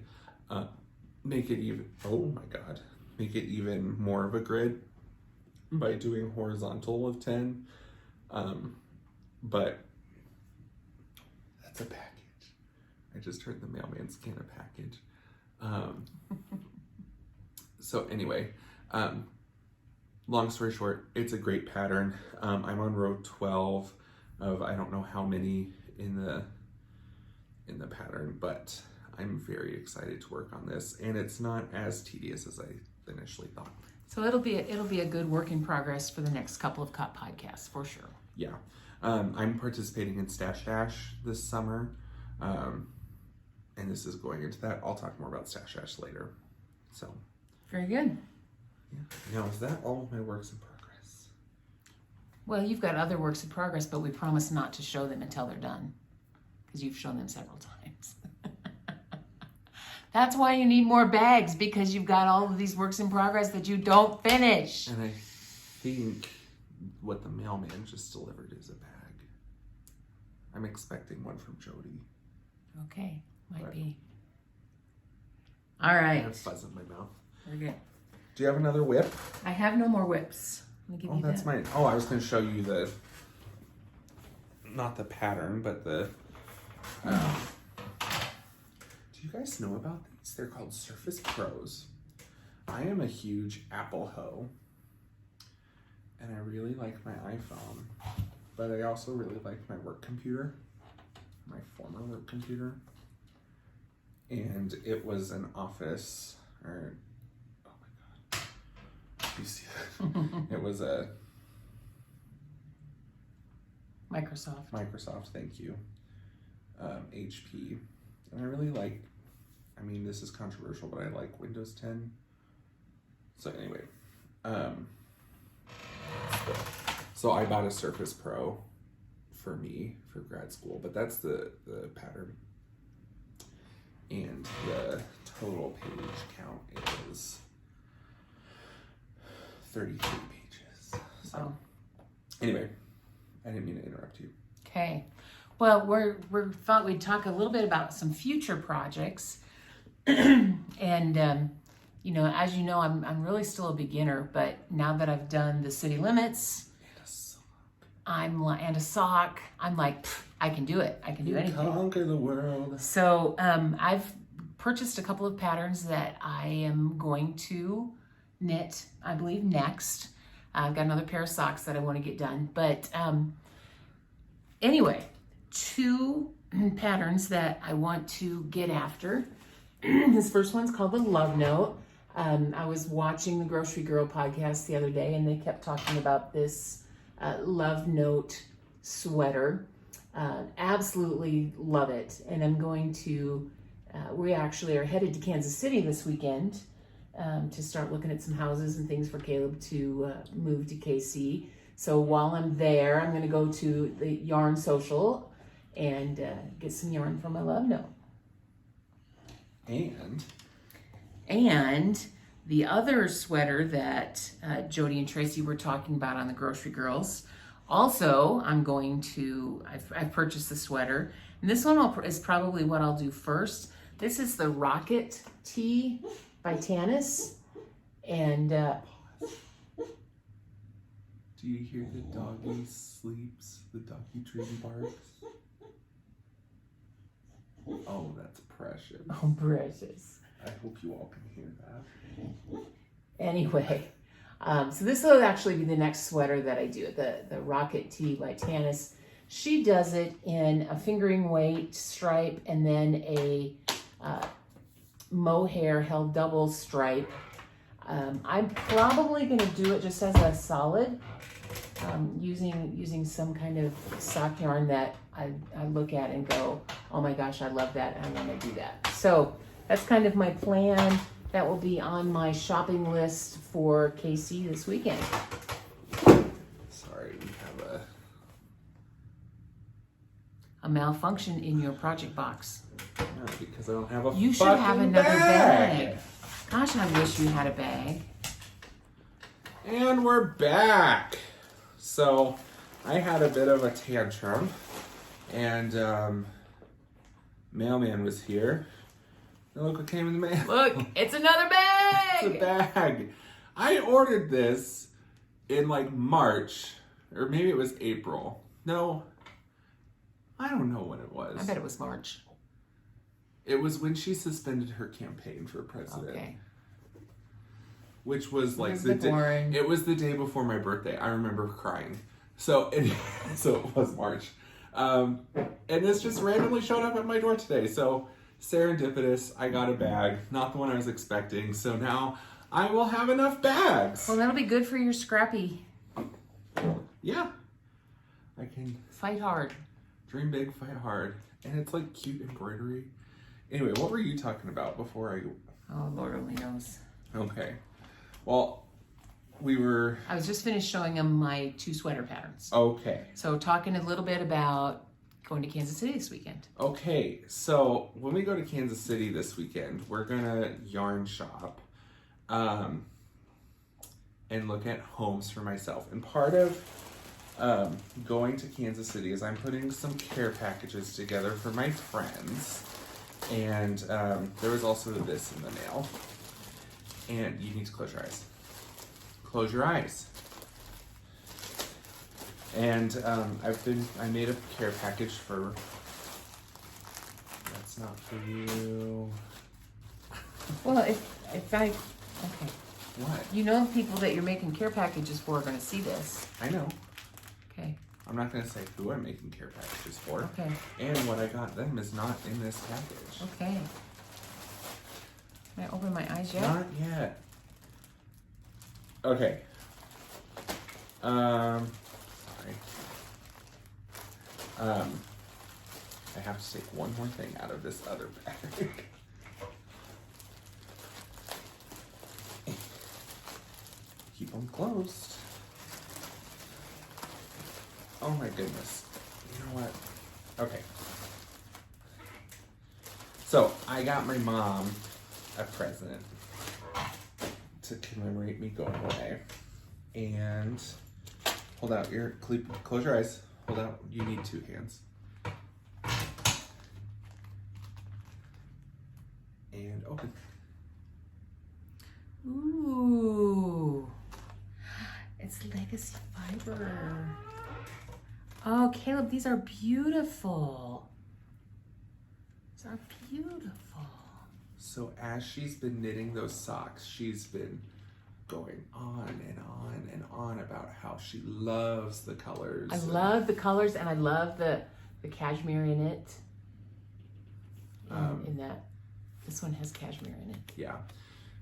make it even more of a grid by doing horizontal of 10. But that's a package. I just heard the mailman scan a package. So anyway, long story short, it's a great pattern. I'm on row 12 of I don't know how many in the pattern, but I'm very excited to work on this, and it's not as tedious as I initially thought. So it'll be a good work in progress for the next couple of cut podcasts for sure. Yeah. I'm participating in Stash Dash this summer, and this is going into that. I'll talk more about Stash Dash later. So very good. Yeah. Now, is that all of my works in progress? Well, you've got other works in progress, but we promise not to show them until they're done, because you've shown them several times. That's why you need more bags, because you've got all of these works in progress that you don't finish. And I think what the mailman just delivered is a bag. I'm expecting one from Jody. Okay, might be. All right. I have fuzz in my mouth. Very good. Do you have another whip? I have no more whips. Let me give you that's mine. Oh, I was going to show you not the pattern, but the... Do you guys know about these? They're called Surface Pros. I am a huge Apple hoe, and I really like my iPhone, but I also really like my work computer, my former work computer. And it was an Office, or, oh my God, you see that? It was a Microsoft, thank you, HP. And I really like, I mean, this is controversial, but I like Windows 10. So anyway, so I bought a Surface Pro for me for grad school, but that's the pattern. And the total page count is 33 pages. So anyway, I didn't mean to interrupt you. Okay. Well, we thought we'd talk a little bit about some future projects. And, you know, as you know, I'm really still a beginner, but now that I've done the city limits, and a sock, I'm like, I can do it. I can do anything. Conquer the world. So I've purchased a couple of patterns that I am going to knit, I believe, next. I've got another pair of socks that I want to get done. But anyway, 2 patterns that I want to get after. This first one's called the Love Note. I was watching the Grocery Girl podcast the other day, and they kept talking about this Love Note sweater. Absolutely love it. And I'm going to, we actually are headed to Kansas City this weekend to start looking at some houses and things for Caleb to move to KC. So while I'm there, I'm going to go to the Yarn Social and get some yarn for my Love Note. And the other sweater that Jody and Tracy were talking about on the Grocery Girls, also I'm going to, I've purchased the sweater, and this one is probably what I'll do first. This is the Rocket Tee by Tanis, and do you hear the doggy sleeps, the doggy dream barks? Oh, that's precious. Oh, precious. I hope you all can hear that. Anyway, so this will actually be the next sweater that I do, the Rocket Tee by Tanis. She does it in a fingering weight stripe and then a mohair held double stripe. I'm probably going to do it just as a solid using some kind of sock yarn that I look at and go, oh my gosh, I love that, and I want to do that. So that's kind of my plan. That will be on my shopping list for KC this weekend. Sorry, we have A malfunction in your project box. no, because I don't have a You should have fucking another bag. bag. Gosh, I wish you had a bag. And we're back. So I had a bit of a tantrum, and mailman was here. And look what came in the mail. Look, it's another bag. It's a bag. I ordered this in like March, or maybe it was April. No, I don't know when it was. I bet it was March. It was when she suspended her campaign for president. Okay. Which was like boring. It was the day before my birthday. I remember crying. So it was March. And this just randomly showed up at my door today. So serendipitous, I got a bag. Not the one I was expecting. So now I will have enough bags. Well, that'll be good for your scrappy. Yeah. I can Fight hard. dream big, fight hard. And it's like cute embroidery. Anyway, what were you talking about before I... Oh, Lord only knows. Okay. Well, I was just finished showing them my 2 sweater patterns. Okay. So talking a little bit about going to Kansas City this weekend. Okay, so when we go to Kansas City this weekend, we're gonna yarn shop and look at homes for myself. And part of going to Kansas City is I'm putting some care packages together for my friends. And there was also this in the mail. And you need to close your eyes. Close your eyes. And I made a care package for, that's not for you. Well, if I, okay. What? You know people that you're making care packages for are going to see this. I know. Okay. I'm not going to say who I'm making care packages for. Okay. And what I got them is not in this package. Okay. Can I open my eyes yet? Not yet. Okay. Sorry. I have to take one more thing out of this other bag. Keep them closed. Oh my goodness. You know what? Okay. So, I got my mom a present to commemorate me going away. And hold out your, close your eyes. Hold out, you need 2 hands. And open. Ooh. It's legacy fiber. Oh, Caleb, these are beautiful. These are beautiful. So as she's been knitting those socks, she's been going on and on and on about how she loves the colors. I love the colors, and I love the cashmere in it. In that, this one has cashmere in it. Yeah.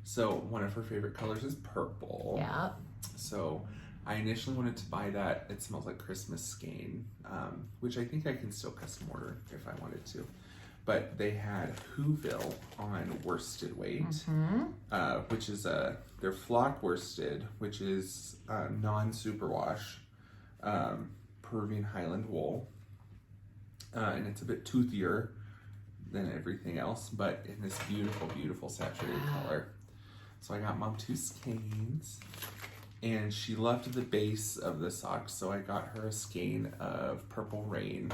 So one of her favorite colors is purple. Yeah. So I initially wanted to buy that. It smells like Christmas skein, which I think I can still custom order if I wanted to. But they had Whoville on worsted weight, which is they're flock worsted, which is non-superwash Peruvian Highland wool, and it's a bit toothier than everything else, but in this beautiful, beautiful saturated color. So I got Mom 2 skeins, and she loved the base of the socks, so I got her a skein of Purple Rain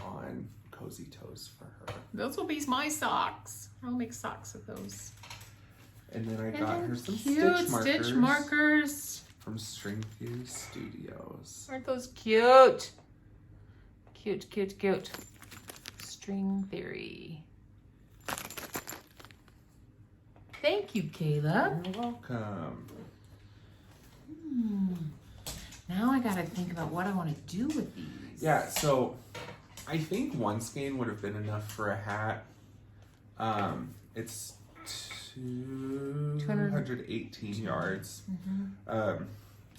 on Cozy Toes for her. Those will be my socks. I'll make socks of those. And then I got her some cute stitch markers from String Theory Studios. Aren't those cute? Cute, cute, cute. String Theory. Thank you, Kayla. You're welcome. Now I gotta think about what I want to do with these. Yeah, so I think 1 skein would have been enough for a hat. It's 218 yards.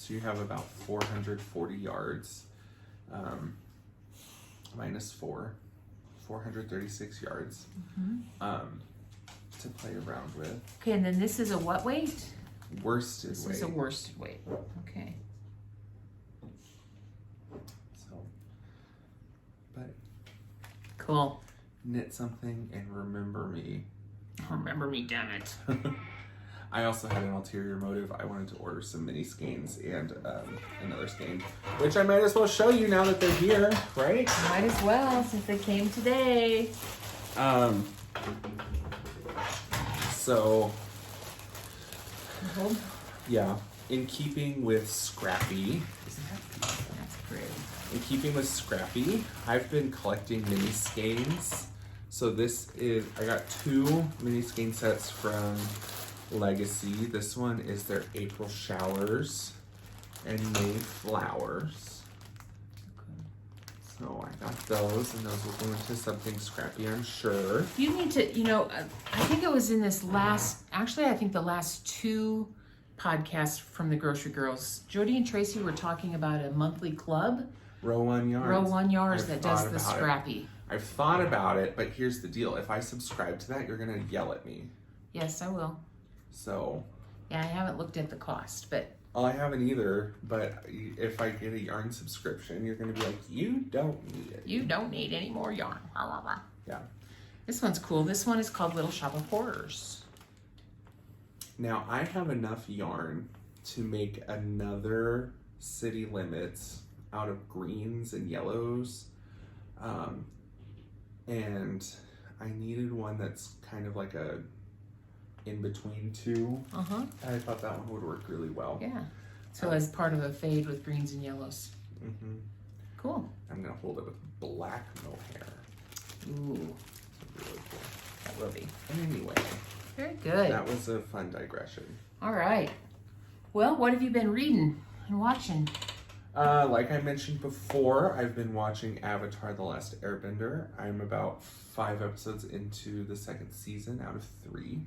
So you have about 440 yards, minus 436 yards to play around with. Okay, and then this is a what weight? Worsted weight. This is a worsted weight. Okay. So, but Cool. knit something and remember me. Remember me, damn it. I also had an ulterior motive. I wanted to order some mini skeins and another skein, which I might as well show you now that they're here, right? Might as well, since they came today. So, Hold. yeah, in keeping with Scrappy, That's pretty. in keeping with Scrappy, I've been collecting mini skeins. So this is, I got 2 mini skein sets from Legacy. This one is their April Showers and May Flowers. So I got those, and those will go into something scrappy, I'm sure. You need to, I think it was in this last, actually, I think the last 2 podcasts from the Grocery Girls, Jody and Tracy were talking about a monthly club, Row One Yards. Row One Yards, I've that does thought the about it. scrappy. I've thought about it, but here's the deal. If I subscribe to that, you're going to yell at me. Yes, I will. So, Yeah, I haven't looked at the cost, but well, I haven't either, but if I get a yarn subscription, you're going to be like, you don't need it. you don't need any more yarn. Yeah. This one's cool. This one is called Little Shop of Horrors. Now, I have enough yarn to make another City Limits out of greens and yellows. And I needed one that's kind of like a in between 2. Uh-huh. I thought that one would work really well. Yeah. So as part of a fade with greens and yellows. Mm-hmm. Cool. I'm going to hold it with black mohair. Ooh, It's really cool. that will be. Anyway, Very good. that was a fun digression. All right. Well, what have you been reading and watching? Like I mentioned before, I've been watching Avatar: The Last Airbender. I'm about 5 episodes into the 2nd season out of 3.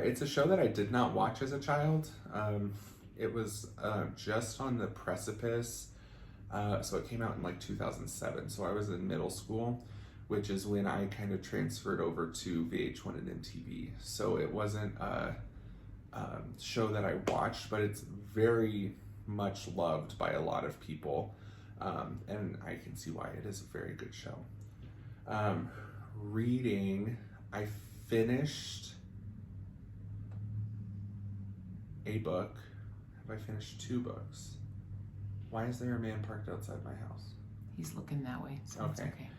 It's a show that I did not watch as a child. It was just on the precipice. So it came out in like 2007. So I was in middle school, which is when I kind of transferred over to VH1 and MTV. So it wasn't a show that I watched, but it's very much loved by a lot of people. And I can see why. It is a very good show. Reading, I finished a book. Have I finished 2 books? Why is there a man parked outside my house? He's looking that way, so it's okay.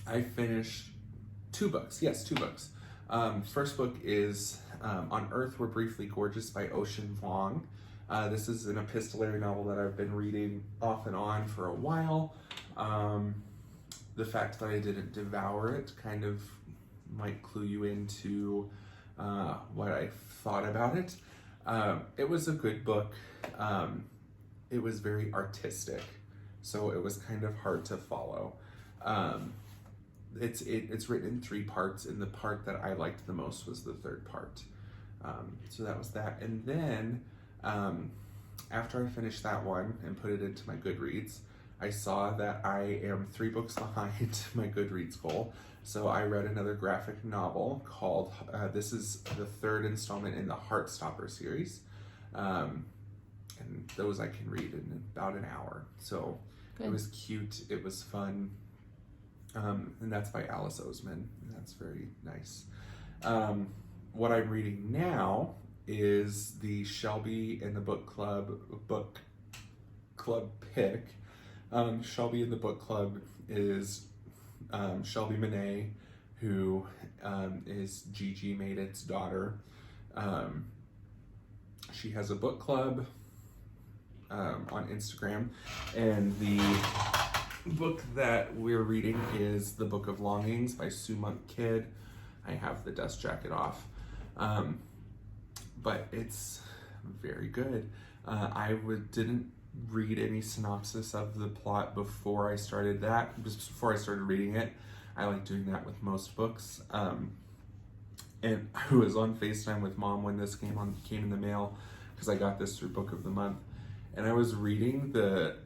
I finished 2 books. Yes, 2 books. First book is On Earth We're Briefly Gorgeous by Ocean Vuong. This is an epistolary novel that I've been reading off and on for a while. The fact that I didn't devour it kind of might clue you into what I thought about it. It was a good book. It was very artistic, so it was kind of hard to follow. It's written in 3 parts, and the part that I liked the most was the 3rd part. So that was that. And then after I finished that one and put it into my Goodreads, I saw that I am 3 books behind my Goodreads goal. So I read another graphic novel called, this is the 3rd installment in the Heartstopper series. And those I can read in about an hour. So Good. It was cute, it was fun. And that's by Alice Oseman. That's very nice. What I'm reading now is the Shelby in the Book Club pick. Shelby in the Book Club is Shelby Monet, who is Gigi Maidet's daughter. She has a book club on Instagram, and the book that we're reading is The Book of Longings by Sue Monk Kidd. I have the dust jacket off, but it's very good. I didn't read any synopsis of the plot before I started that. Just before I started reading it. I like doing that with most books. And I was on FaceTime with Mom when this came in the mail, because I got this through Book of the Month, and I was reading the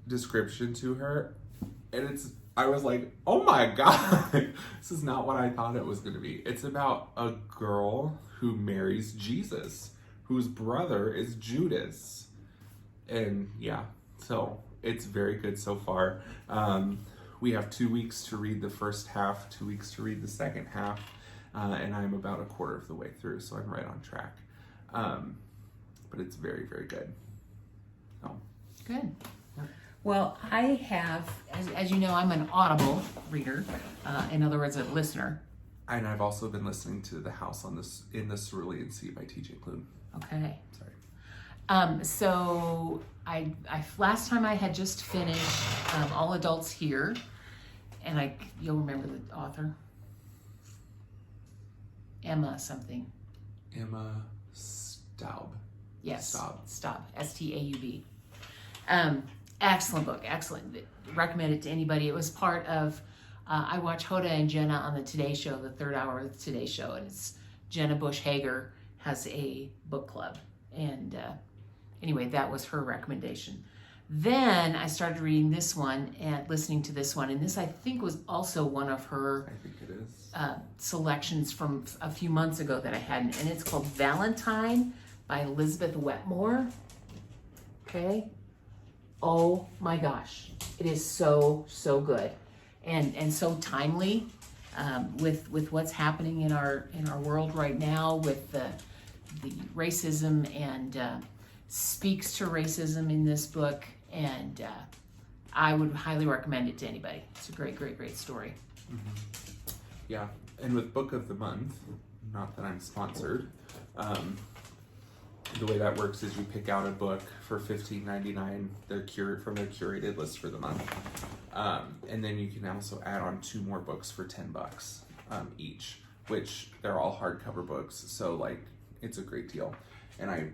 description to her, and I was like, oh my God, this is not what I thought it was going to be. It's about a girl who marries Jesus, whose brother is Judas. And yeah, so it's very good so far. We have 2 weeks to read the first half, 2 weeks to read the second half, and I'm about a quarter of the way through, so I'm right on track. But it's very, very good. So. Good. Well, I have, as you know, I'm an Audible reader. In other words, a listener. And I've also been listening to The House in the Cerulean Sea by T.J. Klune. Okay. Sorry. So I last time I had just finished All Adults Here, and you'll remember the author, Emma something. Emma Staub. Yes. Staub. S-T-A-U-B. Excellent book. Excellent. Recommend it to anybody. It was part of. I watch Hoda and Jenna on the Today Show, the third hour of the Today Show, and it's Jenna Bush Hager has a book club. And anyway, that was her recommendation. Then I started reading this one and listening to this one, and this I think was also one of her I think it is. selections from a few months ago that I hadn't, and it's called Valentine by Elizabeth Wetmore. Okay. Oh my gosh, it is so good, and so timely with what's happening in our world right now with the racism, and speaks to racism in this book, and I would highly recommend it to anybody. It's a great story. Mm-hmm. Yeah, and with Book of the Month, not that I'm sponsored, the way that works is you pick out a book for $15.99, from their curated list for the month, and then you can also add on 2 more books for $10 each, which they're all hardcover books, so like it's a great deal. And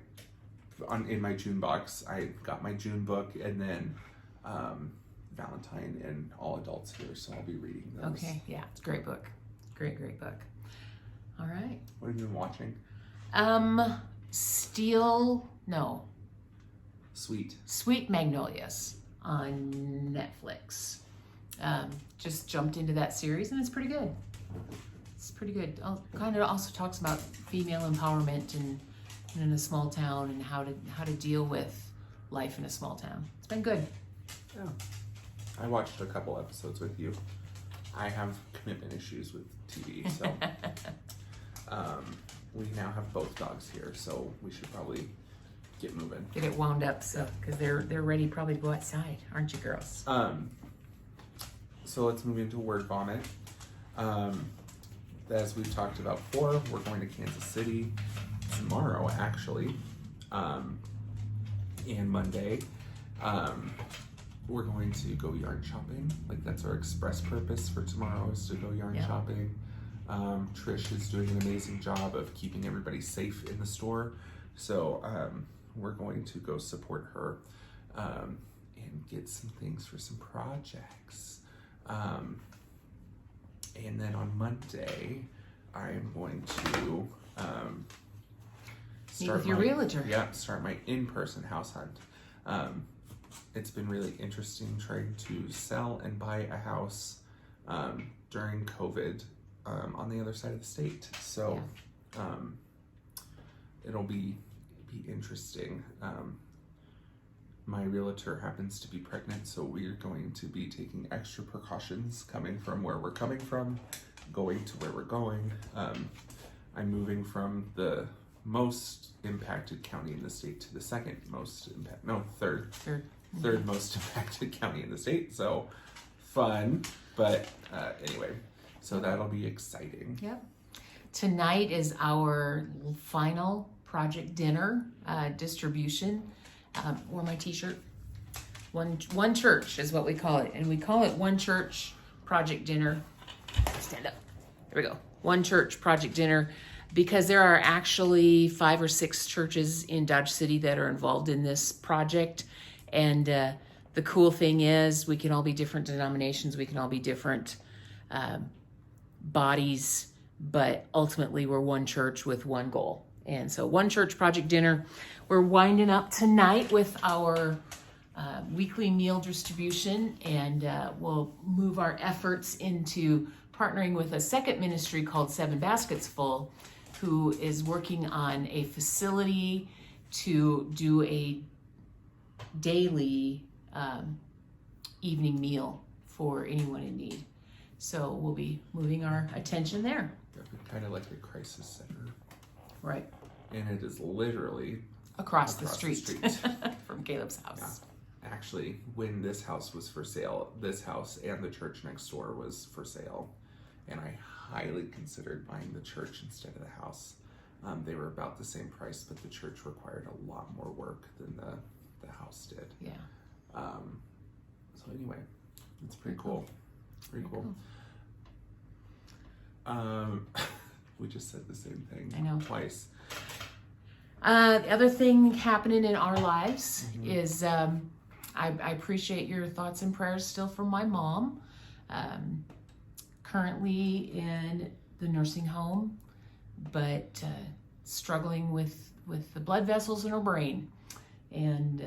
in my June box, I got my June book, and then Valentine and All Adults Here, so I'll be reading those. Okay, yeah, it's a great book. Great book. All right. What have you been watching? Sweet Magnolias on Netflix. Just jumped into that series, and it's pretty good. Kind of also talks about female empowerment and in a small town, and how to deal with life in a small town. It's been good. Yeah. I watched a couple episodes with you. I have commitment issues with TV, so we now have both dogs here, so we should probably get moving. Get it wound up, because they're ready probably to go outside, aren't you, girls? So let's move into word vomit. As we've talked about before, we're going to Kansas City tomorrow, actually, and Monday. We're going to go yarn shopping. Like, that's our express purpose for tomorrow, is to go yarn shopping. Trish is doing an amazing job of keeping everybody safe in the store, so we're going to go support her and get some things for some projects. And then on Monday, I am going to meet with your realtor. Yeah, start my in-person house hunt. It's been really interesting trying to sell and buy a house during COVID on the other side of the state. So it'll be interesting. My realtor happens to be pregnant, so we're going to be taking extra precautions coming from where we're coming from, going to where we're going. I'm moving from the most impacted county in the state to the third most impacted county in the state. So fun, but anyway, so that'll be exciting. Yep. Tonight is our final project dinner distribution. Or my t-shirt. One church is what we call it, and we call it One Church Project Dinner. Stand up. There we go. One Church Project Dinner, because there are actually 5 or 6 churches in Dodge City that are involved in this project. And the cool thing is, we can all be different denominations, we can all be different bodies, but ultimately we're one church with one goal, And so one church project dinner. We're winding up tonight with our weekly meal distribution, and we'll move our efforts into partnering with a second ministry called 7 Baskets Full, who is working on a facility to do a daily evening meal for anyone in need. So we'll be moving our attention there. Kind of like a crisis center. Right. And it is literally Across the street. From Caleb's house. Yeah. Actually, when this house was for sale, this house and the church next door was for sale. And I highly considered buying the church instead of the house. They were about the same price, but the church required a lot more work than the house did. Yeah. So anyway, it's pretty cool. Pretty cool. We just said the same thing. I know. Twice. The other thing happening in our lives is I appreciate your thoughts and prayers still for my mom. Currently in the nursing home, but struggling with the blood vessels in her brain. And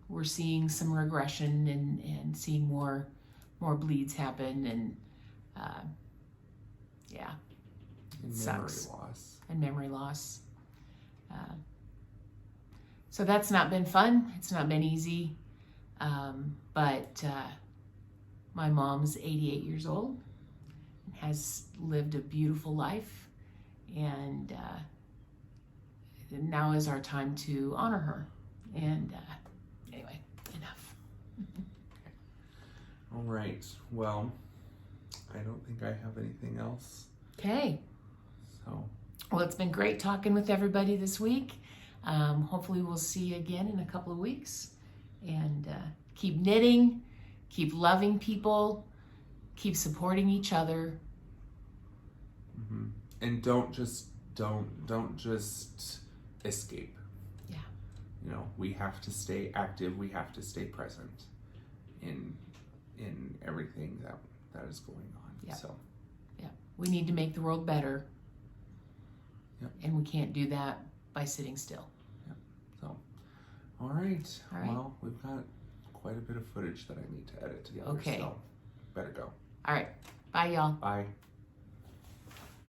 we're seeing some regression and seeing more bleeds happen, and yeah, it sucks. Memory loss. So that's not been fun. It's not been easy. But my mom's 88 years old, has lived a beautiful life, and now is our time to honor her. And anyway, enough. All right. Well, I don't think I have anything else. Okay. So. Well, it's been great talking with everybody this week. Hopefully we'll see you again in a couple of weeks. And keep knitting, keep loving people, keep supporting each other. Mm-hmm. And don't just escape. Yeah. You know, we have to stay active. We have to stay present in everything that is going on. Yeah. So. Yeah. We need to make the world better. Yep. And we can't do that by sitting still. Yep. So, all right. All right. Well, we've got quite a bit of footage that I need to edit together. Okay. So, better go. All right. Bye, y'all. Bye.